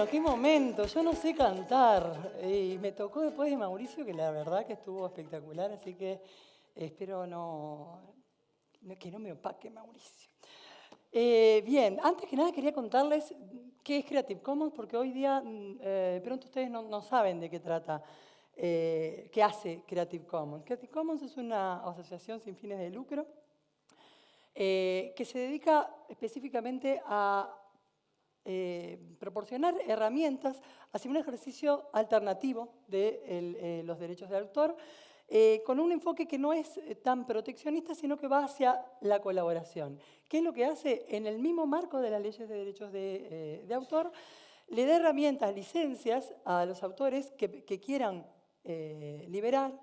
Bueno, qué momento, yo no sé cantar. Y me tocó después de Mauricio, que la verdad que estuvo espectacular, así que espero que no me opaque Mauricio. Bien, antes que nada quería contarles qué es Creative Commons, porque hoy día de pronto ustedes no saben de qué trata, qué hace Creative Commons. Creative Commons es una asociación sin fines de lucro que se dedica específicamente a proporcionar herramientas hacia un ejercicio alternativo de los derechos de autor, con un enfoque que no es tan proteccionista, sino que va hacia la colaboración. ¿Qué es lo que hace? En el mismo marco de las leyes de derechos de autor, le da herramientas, licencias a los autores que quieran liberar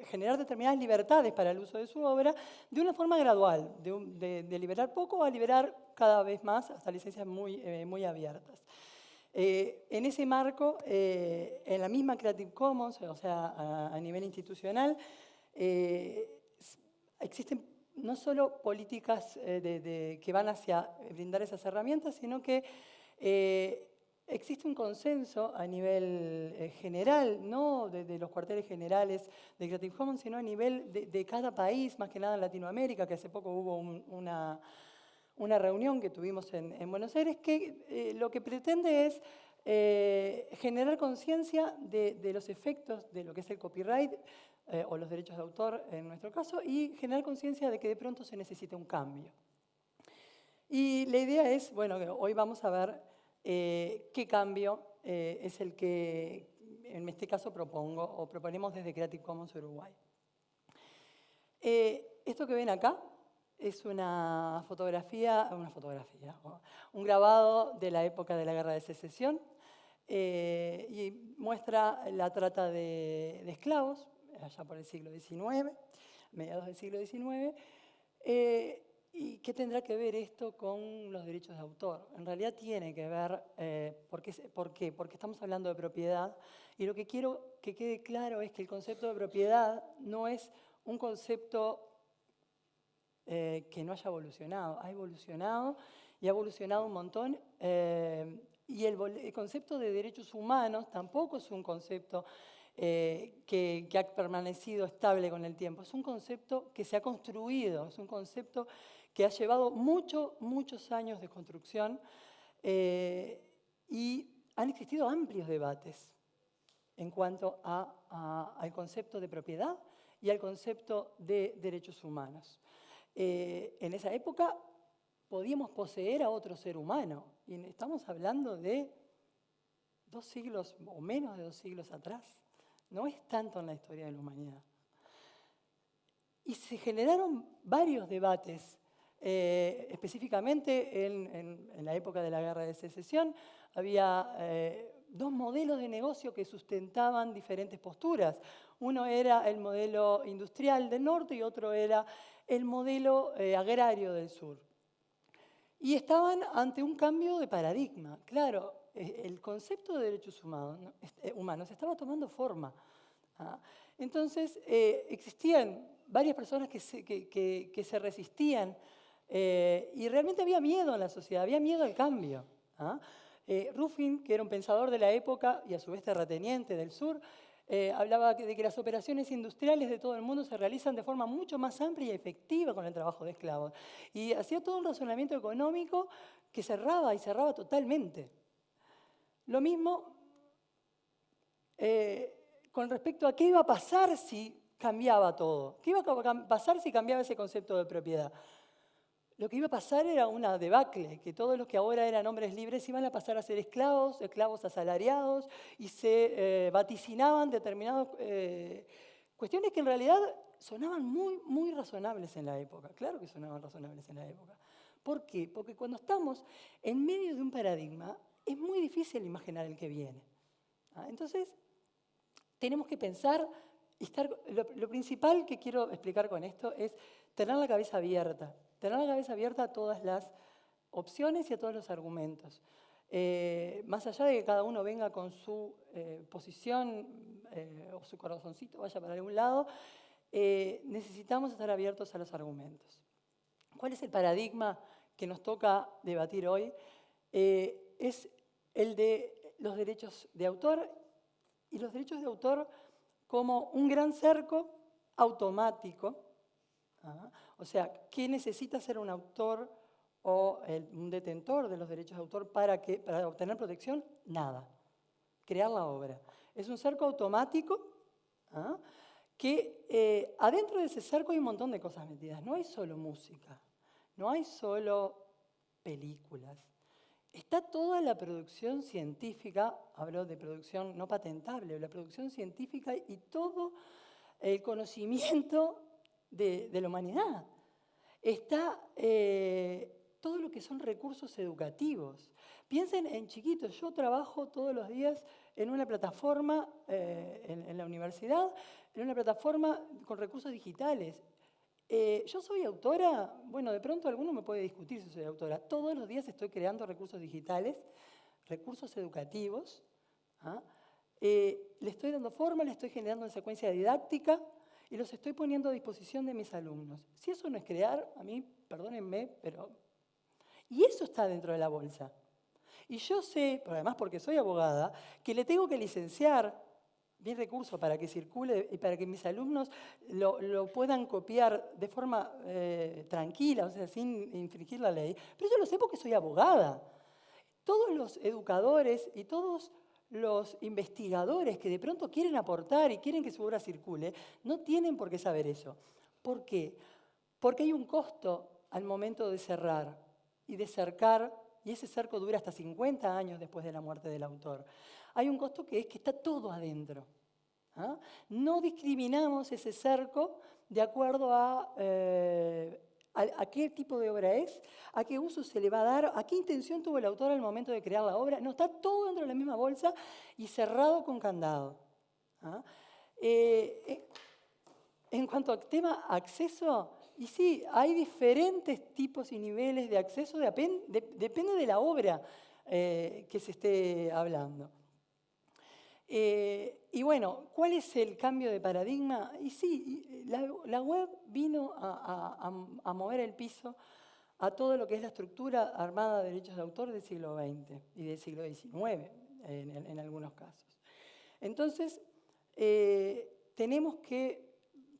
generar determinadas libertades para el uso de su obra de una forma gradual, de liberar poco a liberar cada vez más hasta licencias muy abiertas. En ese marco, en la misma Creative Commons, o sea, a nivel institucional, existen no solo políticas que van hacia brindar esas herramientas, sino que existe un consenso a nivel general, no de los cuarteles generales de Creative Commons, sino a nivel de cada país, más que nada en Latinoamérica, que hace poco hubo una reunión que tuvimos en Buenos Aires, que lo que pretende es generar conciencia de los efectos de lo que es el copyright o los derechos de autor en nuestro caso, y generar conciencia de que de pronto se necesita un cambio. Y la idea es, bueno, hoy vamos a ver qué cambio es el que en este caso propongo o proponemos desde Creative Commons Uruguay. Esto que ven acá es un grabado de la época de la Guerra de Secesión y muestra la trata de esclavos, allá por el siglo XIX, mediados del siglo XIX. ¿Y qué tendrá que ver esto con los derechos de autor? En realidad tiene que ver, ¿por qué? Porque estamos hablando de propiedad y lo que quiero que quede claro es que el concepto de propiedad no es un concepto que no haya evolucionado. Ha evolucionado y ha evolucionado un montón. Y el concepto de derechos humanos tampoco es un concepto que ha permanecido estable con el tiempo. Es un concepto que se ha construido, es un concepto que ha llevado muchos años de construcción y han existido amplios debates en cuanto al concepto de propiedad y al concepto de derechos humanos. En esa época podíamos poseer a otro ser humano, y estamos hablando de 2 siglos o menos de 2 siglos atrás. No es tanto en la historia de la humanidad. Y se generaron varios debates, específicamente en la época de la Guerra de Secesión. Había 2 modelos de negocio que sustentaban diferentes posturas. Uno era el modelo industrial del norte y otro era el modelo agrario del sur. Y estaban ante un cambio de paradigma. Claro, el concepto de derechos humanos estaba tomando forma. Entonces, existían varias personas que se resistían y realmente había miedo en la sociedad, había miedo al cambio. Ruffin, que era un pensador de la época y a su vez terrateniente del sur, hablaba de que las operaciones industriales de todo el mundo se realizan de forma mucho más amplia y efectiva con el trabajo de esclavos. Y hacía todo un razonamiento económico que cerraba totalmente. Lo mismo con respecto a qué iba a pasar si cambiaba todo. ¿Qué iba a pasar si cambiaba ese concepto de propiedad? Lo que iba a pasar era una debacle, que todos los que ahora eran hombres libres iban a pasar a ser esclavos asalariados, y se vaticinaban determinadas cuestiones que en realidad sonaban muy razonables en la época. Claro que sonaban razonables en la época. ¿Por qué? Porque cuando estamos en medio de un paradigma, es muy difícil imaginar el que viene. Entonces, tenemos que pensar, lo principal que quiero explicar con esto es tener la cabeza abierta a todas las opciones y a todos los argumentos. Más allá de que cada uno venga con su posición o su corazoncito vaya para algún lado, necesitamos estar abiertos a los argumentos. ¿Cuál es el paradigma que nos toca debatir hoy es el de los derechos de autor y los derechos de autor como un gran cerco automático. O sea, ¿qué necesita ser un autor o un detentor de los derechos de autor para obtener protección? Nada. Crear la obra. Es un cerco automático que adentro de ese cerco hay un montón de cosas metidas. No hay solo música, no hay solo películas. Está toda la producción científica, hablo de producción no patentable, la producción científica y todo el conocimiento de la humanidad. Está todo lo que son recursos educativos. Piensen en chiquitos. Yo trabajo todos los días en una plataforma en la universidad, en una plataforma con recursos digitales. ¿Yo soy autora? Bueno, de pronto alguno me puede discutir si soy autora. Todos los días estoy creando recursos digitales, recursos educativos. Le estoy dando forma, le estoy generando una secuencia didáctica y los estoy poniendo a disposición de mis alumnos. Si eso no es crear, a mí, perdónenme, pero... Y eso está dentro de la bolsa. Y yo sé, pero además porque soy abogada, que le tengo que licenciar mi recurso para que circule y para que mis alumnos lo puedan copiar de forma tranquila, o sea, sin infringir la ley. Pero yo lo sé porque soy abogada. Todos los educadores y todos los investigadores que de pronto quieren aportar y quieren que su obra circule, no tienen por qué saber eso. ¿Por qué? Porque hay un costo al momento de cerrar y de cercar, y ese cerco dura hasta 50 años después de la muerte del autor. Hay un costo que es que está todo adentro. No discriminamos ese cerco de acuerdo a qué tipo de obra es, a qué uso se le va a dar, a qué intención tuvo el autor al momento de crear la obra. No, está todo dentro de la misma bolsa y cerrado con candado. En cuanto al tema acceso, y sí, hay diferentes tipos y niveles de acceso, depende de la obra que se esté hablando. Y bueno, ¿cuál es el cambio de paradigma? Y sí, la web vino a mover el piso a todo lo que es la estructura armada de derechos de autor del siglo XX y del siglo XIX, en algunos casos. Entonces, tenemos que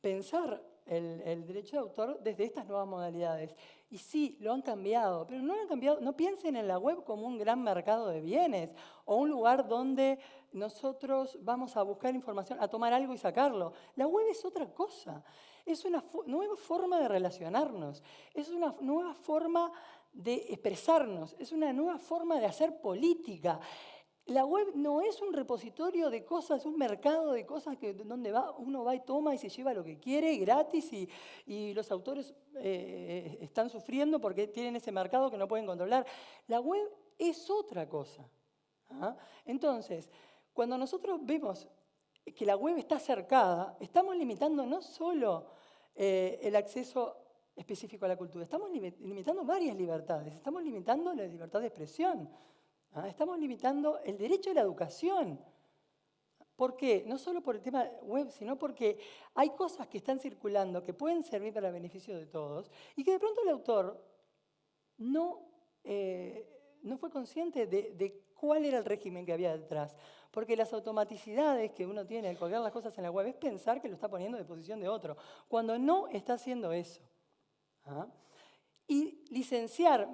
pensar el derecho de autor desde estas nuevas modalidades. Y sí, lo han cambiado, pero no lo han cambiado. No piensen en la web como un gran mercado de bienes o un lugar donde nosotros vamos a buscar información, a tomar algo y sacarlo. La web es otra cosa. Es una nueva forma de relacionarnos. Es una nueva forma de expresarnos. Es una nueva forma de hacer política. La web no es un repositorio de cosas, un mercado de cosas donde uno va y toma y se lleva lo que quiere gratis y los autores están sufriendo porque tienen ese mercado que no pueden controlar. La web es otra cosa. Entonces, cuando nosotros vemos que la web está cercada, estamos limitando no solo el acceso específico a la cultura, estamos limitando varias libertades, estamos limitando la libertad de expresión. Estamos limitando el derecho a la educación. ¿Por qué? No solo por el tema web, sino porque hay cosas que están circulando que pueden servir para el beneficio de todos y que de pronto el autor no fue consciente de cuál era el régimen que había detrás. Porque las automaticidades que uno tiene al colgar las cosas en la web es pensar que lo está poniendo a disposición de otro, cuando no está haciendo eso. Y licenciar,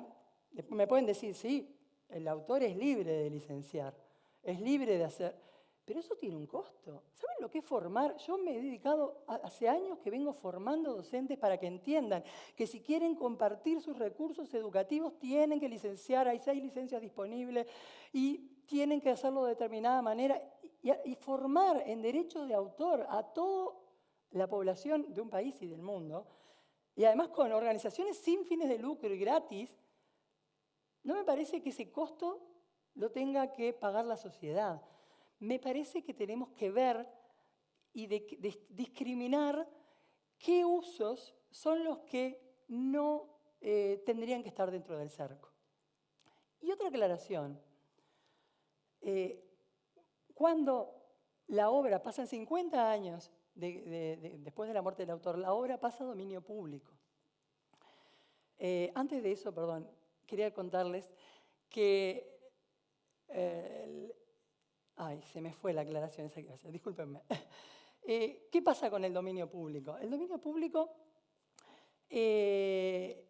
me pueden decir, sí, el autor es libre de licenciar, es libre de hacer, pero eso tiene un costo. ¿Saben lo que es formar? Yo me he dedicado, hace años que vengo formando docentes para que entiendan que si quieren compartir sus recursos educativos tienen que licenciar, hay 6 licencias disponibles y tienen que hacerlo de determinada manera y formar en derecho de autor a toda la población de un país y del mundo, y además con organizaciones sin fines de lucro y gratis. No me parece que ese costo lo tenga que pagar la sociedad. Me parece que tenemos que ver y discriminar qué usos son los que no tendrían que estar dentro del cerco. Y otra aclaración. Cuando la obra, pasan 50 años después de la muerte del autor, la obra pasa a dominio público. Antes de eso, perdón, quería contarles que... ay, se me fue la aclaración esa que hacía, discúlpenme. ¿Qué pasa con el dominio público? El dominio público que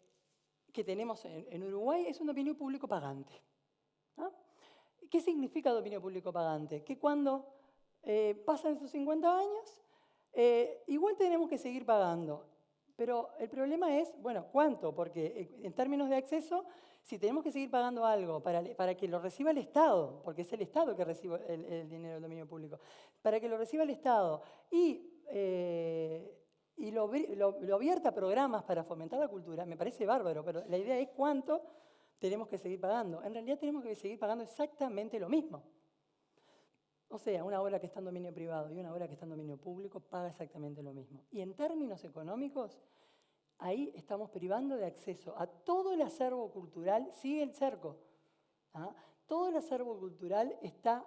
tenemos en Uruguay es un dominio público pagante. ¿No? ¿Qué significa dominio público pagante? Que cuando pasan esos 50 años, igual tenemos que seguir pagando. Pero el problema es, bueno, ¿cuánto? Porque en términos de acceso, si tenemos que seguir pagando algo para que lo reciba el Estado, porque es el Estado que recibe el dinero del dominio público, para que lo reciba el Estado y lo vierta a programas para fomentar la cultura, me parece bárbaro, pero la idea es cuánto tenemos que seguir pagando. En realidad tenemos que seguir pagando exactamente lo mismo. O sea, una obra que está en dominio privado y una obra que está en dominio público paga exactamente lo mismo. Y en términos económicos, ahí estamos privando de acceso a todo el acervo cultural, sigue el cerco. ¿Ah? Todo el acervo cultural está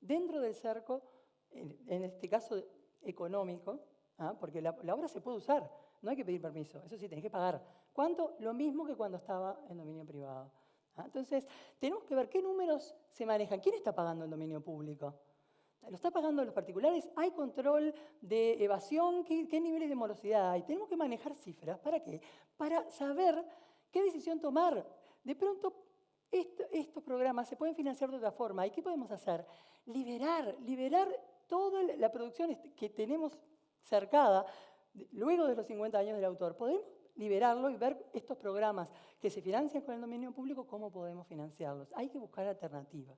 dentro del cerco, en este caso económico, ¿ah? Porque la obra se puede usar, no hay que pedir permiso, eso sí, tenés que pagar. ¿Cuánto? Lo mismo que cuando estaba en dominio privado. Entonces, tenemos que ver qué números se manejan. ¿Quién está pagando el dominio público? ¿Lo está pagando los particulares? ¿Hay control de evasión? ¿Qué niveles de morosidad hay? Tenemos que manejar cifras. ¿Para qué? Para saber qué decisión tomar. De pronto, estos programas se pueden financiar de otra forma. ¿Y qué podemos hacer? Liberar toda la producción que tenemos cercada, luego de los 50 años del autor. Podemos liberarlo y ver estos programas que se financian con el dominio público, cómo podemos financiarlos. Hay que buscar alternativas.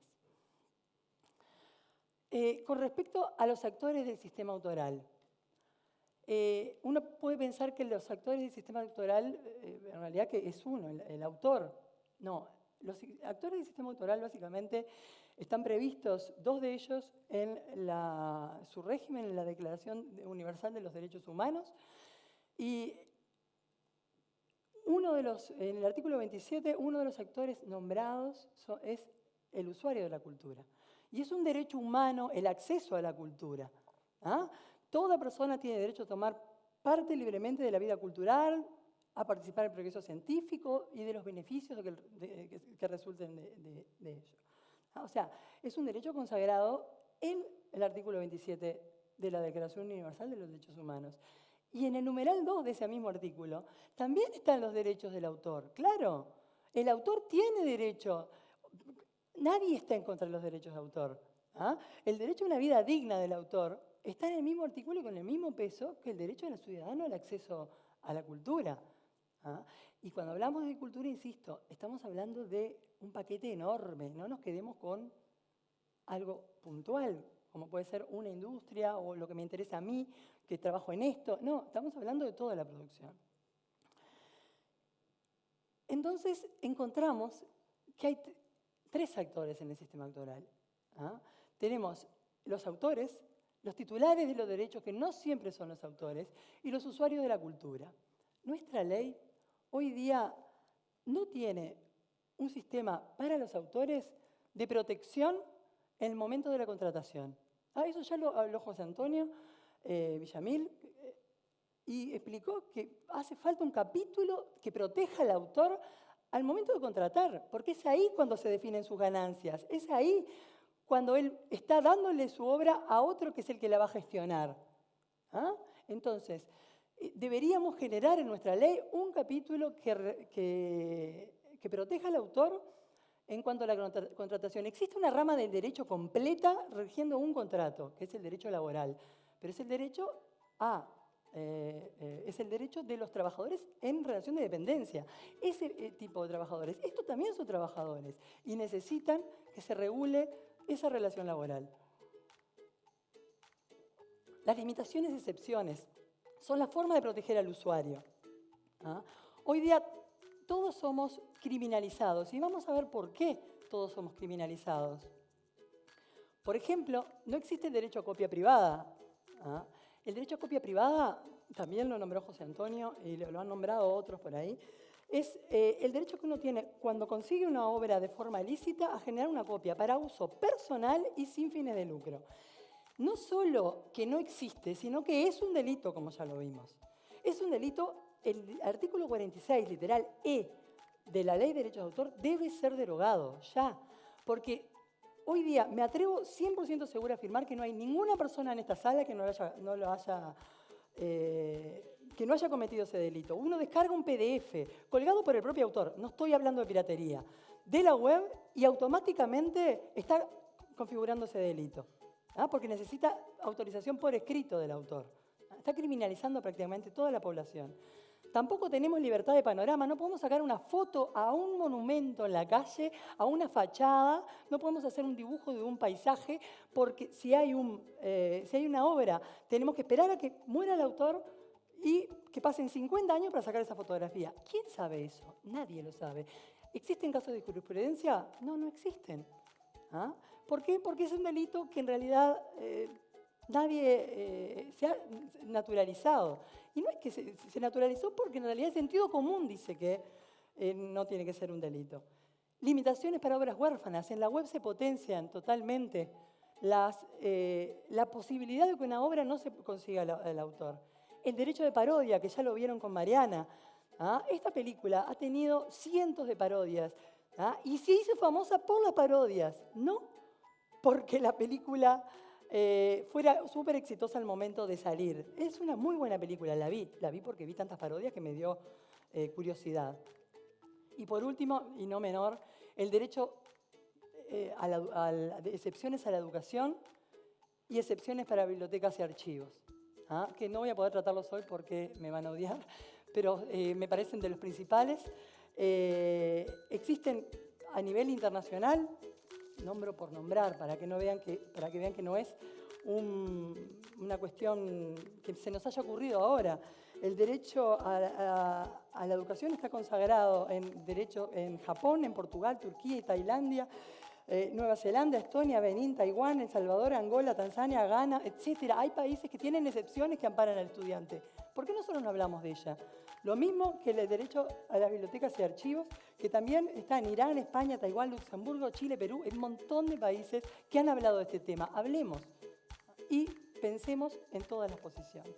Con respecto a los actores del sistema autoral, uno puede pensar que los actores del sistema autoral, en realidad que es uno, el autor. No, los actores del sistema autoral básicamente están previstos, dos de ellos, en su régimen, en la Declaración Universal de los Derechos Humanos, y en el artículo 27, uno de los actores nombrados es el usuario de la cultura. Y es un derecho humano el acceso a la cultura. ¿Ah? Toda persona tiene derecho a tomar parte libremente de la vida cultural, a participar en el progreso científico y de los beneficios que resulten de ello. ¿Ah? O sea, es un derecho consagrado en el artículo 27 de la Declaración Universal de los Derechos Humanos. Y en el numeral 2 de ese mismo artículo también están los derechos del autor. Claro, el autor tiene derecho. Nadie está en contra de los derechos de autor. ¿Ah? El derecho a una vida digna del autor está en el mismo artículo y con el mismo peso que el derecho del ciudadano al acceso a la cultura. ¿Ah? Y cuando hablamos de cultura, insisto, estamos hablando de un paquete enorme. No nos quedemos con algo puntual, como puede ser una industria o lo que me interesa a mí, que trabajo en esto. No, estamos hablando de toda la producción. Entonces, encontramos que hay tres actores en el sistema autoral. ¿Ah? Tenemos los autores, los titulares de los derechos, que no siempre son los autores, y los usuarios de la cultura. Nuestra ley hoy día no tiene un sistema para los autores de protección en el momento de la contratación. Eso ya lo habló José Antonio Villamil y explicó que hace falta un capítulo que proteja al autor al momento de contratar, porque es ahí cuando se definen sus ganancias, es ahí cuando él está dándole su obra a otro que es el que la va a gestionar. ¿Ah? Entonces, deberíamos generar en nuestra ley un capítulo que proteja al autor en cuanto a la contratación. Existe una rama del derecho completa rigiendo un contrato, que es el derecho laboral, pero es el derecho es el derecho de los trabajadores en relación de dependencia. Ese tipo de trabajadores, estos también son trabajadores y necesitan que se regule esa relación laboral. Las limitaciones y excepciones son la forma de proteger al usuario. ¿Ah? Hoy día todos somos criminalizados y vamos a ver por qué todos somos criminalizados. Por ejemplo, no existe el derecho a copia privada. ¿Ah? El derecho a copia privada, también lo nombró José Antonio y lo han nombrado otros por ahí, es el derecho que uno tiene cuando consigue una obra de forma ilícita a generar una copia para uso personal y sin fines de lucro. No solo que no existe, sino que es un delito, como ya lo vimos. Es un delito, el artículo 46, literal E, de la ley de derechos de autor debe ser derogado, ya. Porque hoy día me atrevo 100% segura a afirmar que no hay ninguna persona en esta sala que que no haya cometido ese delito. Uno descarga un PDF colgado por el propio autor, no estoy hablando de piratería, de la web y automáticamente está configurando ese delito, porque necesita autorización por escrito del autor. Está criminalizando prácticamente toda la población. Tampoco tenemos libertad de panorama, no podemos sacar una foto a un monumento en la calle, a una fachada, no podemos hacer un dibujo de un paisaje, porque si hay una obra, tenemos que esperar a que muera el autor y que pasen 50 años para sacar esa fotografía. ¿Quién sabe eso? Nadie lo sabe. ¿Existen casos de jurisprudencia? No, no existen. ¿Por qué? Porque es un delito que en realidad nadie se ha naturalizado. Y no es que se naturalizó porque en realidad el sentido común dice que no tiene que ser un delito. Limitaciones para obras huérfanas. En la web se potencian totalmente la posibilidad de que una obra no se consiga el autor. El derecho de parodia, que ya lo vieron con Mariana. Esta película ha tenido cientos de parodias y se hizo famosa por las parodias, no porque la película fuera súper exitosa al momento de salir. Es una muy buena película, la vi porque vi tantas parodias que me dio curiosidad. Y por último, y no menor, el derecho de excepciones a la educación y excepciones para bibliotecas y archivos, que no voy a poder tratarlos hoy porque me van a odiar, pero me parecen de los principales. Existen a nivel internacional, nombro por nombrar, para que vean que no es una cuestión que se nos haya ocurrido ahora. El derecho a la educación está consagrado en Japón, en Portugal, Turquía y Tailandia, Nueva Zelanda, Estonia, Benín, Taiwán, El Salvador, Angola, Tanzania, Ghana, etc. Hay países que tienen excepciones que amparan al estudiante. ¿Por qué nosotros no hablamos de ella? Lo mismo que el derecho a las bibliotecas y archivos, que también está en Irán, España, Taiwán, Luxemburgo, Chile, Perú, en un montón de países que han hablado de este tema. Hablemos y pensemos en todas las posiciones.